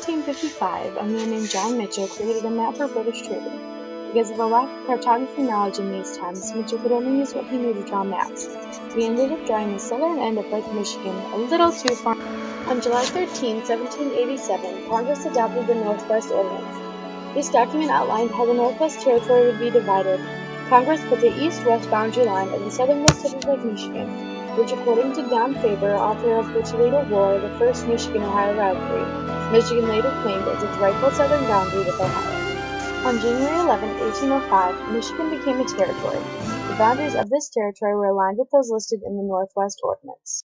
1755, a man named John Mitchell created a map for British trading. Because of a lack of cartography knowledge in these times, Mitchell could only use what he knew to draw maps. He ended up drawing the southern end of Lake Michigan a little too far. On July 13, 1787, Congress adopted the Northwest Ordinance. This document outlined how the Northwest Territory would be divided. Congress put the east-west boundary line of the southernmost tip of Lake Michigan, which, according to Faber, author of the Toledo War, the first Michigan-Ohio rivalry, Michigan later claimed as its rightful southern boundary with Ohio. On January 11, 1805, Michigan became a territory. The boundaries of this territory were aligned with those listed in the Northwest Ordinance.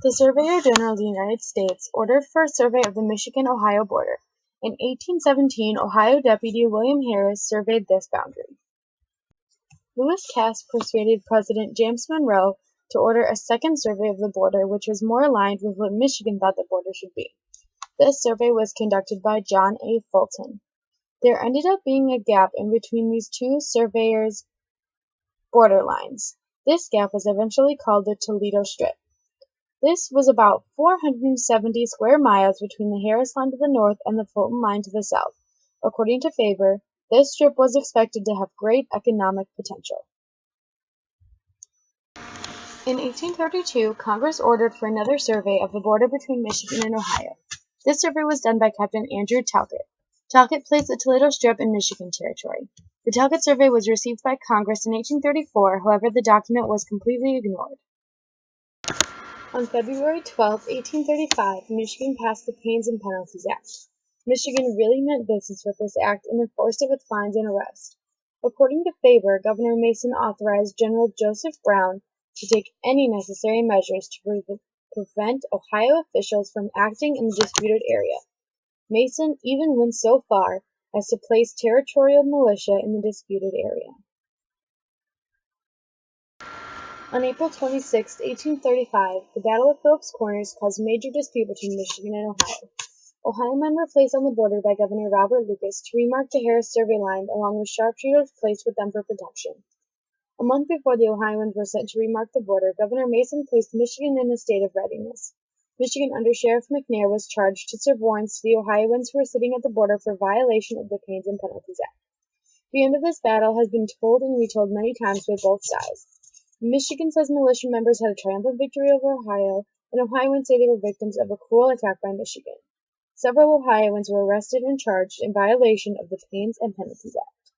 The Surveyor General of the United States ordered for a survey of the Michigan-Ohio border. In 1817, Ohio Deputy William Harris surveyed this boundary. Lewis Cass persuaded President James Monroe to order a second survey of the border, which was more aligned with what Michigan thought the border should be. This survey was conducted by John A. Fulton. There ended up being a gap in between these two surveyors' border lines. This gap was eventually called the Toledo Strip. This was about 470 square miles between the Harris line to the north and the Fulton line to the south. According to Faber, this strip was expected to have great economic potential. In 1832, Congress ordered for another survey of the border between Michigan and Ohio. This survey was done by Captain Andrew Talcott. Talcott placed the Toledo Strip in Michigan Territory. The Talcott survey was received by Congress in 1834, however the document was completely ignored. On February 12, 1835, Michigan passed the Pains and Penalties Act. Michigan really meant business with this act and enforced it with fines and arrests. According to Faber, Governor Mason authorized General Joseph Brown to take any necessary measures to prevent Ohio officials from acting in the disputed area. Mason even went so far as to place territorial militia in the disputed area. On April 26, 1835, the Battle of Phillips Corners caused a major dispute between Michigan and Ohio. Ohio men were placed on the border by Governor Robert Lucas to remark the Harris survey line along with sharpshooters placed with them for protection. A month before the Ohioans were sent to remark the border, Governor Mason placed Michigan in a state of readiness. Michigan Under Sheriff McNair was charged to serve warrants to the Ohioans who were sitting at the border for violation of the Pains and Penalties Act. The end of this battle has been told and retold many times by both sides. Michigan says militia members had a triumphant victory over Ohio, and Ohioans say they were victims of a cruel attack by Michigan. Several Ohioans were arrested and charged in violation of the Pains and Penalties Act.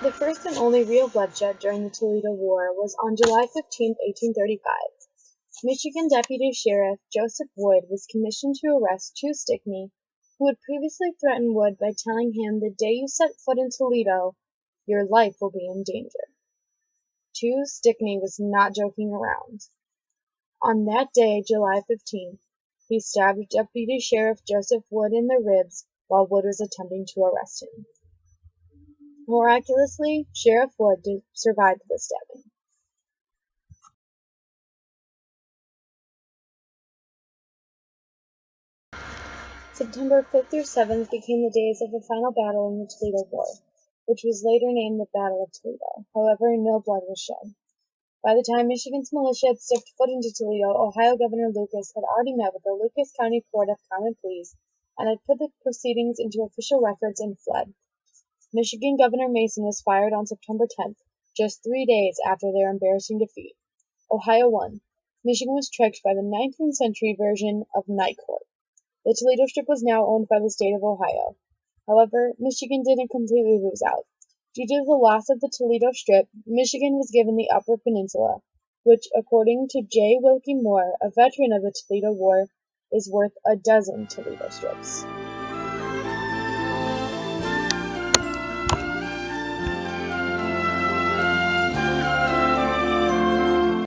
The first and only real bloodshed during the Toledo War was on July 15, 1835. Michigan Deputy Sheriff Joseph Wood was commissioned to arrest Two Stickney, who had previously threatened Wood by telling him, "The day you set foot in Toledo, your life will be in danger." Two Stickney was not joking around. On that day, July 15th, he stabbed Deputy Sheriff Joseph Wood in the ribs while Wood was attempting to arrest him. Miraculously, Sheriff Wood survived the stabbing. September 5th through 7th became the days of the final battle in the Toledo War, which was later named the Battle of Toledo. However, no blood was shed. By the time Michigan's militia had stepped foot into Toledo, Ohio Governor Lucas had already met with the Lucas County Court of Common Pleas and had put the proceedings into official records and fled. Michigan Governor Mason was fired on September 10th, just 3 days after their embarrassing defeat. Ohio won. Michigan was tricked by the 19th century version of Night Court. The Toledo Strip was now owned by the state of Ohio. However, Michigan didn't completely lose out. Due to the loss of the Toledo Strip, Michigan was given the Upper Peninsula, which, according to J. Wilkie Moore, a veteran of the Toledo War, is worth a dozen Toledo Strips.